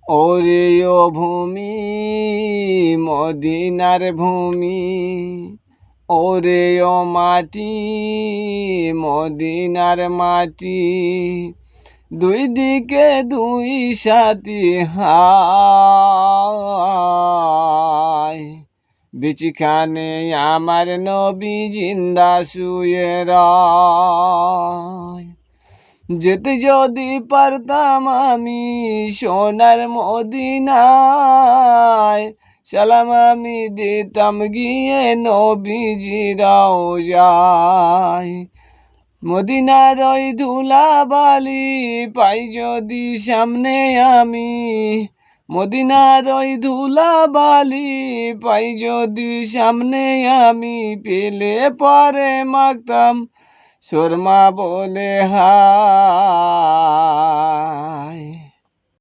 ওরে ও ভূমি মদিনার ভূমি, ওরে ও মাটি মদিনার মাটি, দুই দিকে দুই সাথী হায়, বিচিখানে আমার নবী জিন্দা শুয়ে রায়। যেতে যদি পারতাম আমি সোনার মদিনায়, সালাম আমি দিতাম গিয়ে নবীজিরাও যায়। মদিনার ওই ধুলাবালি পাই যদি সামনে আমি, মদিনার ওই ধুলাবালি পাই যদি সামনে আমি, পেলে পরে মাগতাম সুরমা বলে হায়।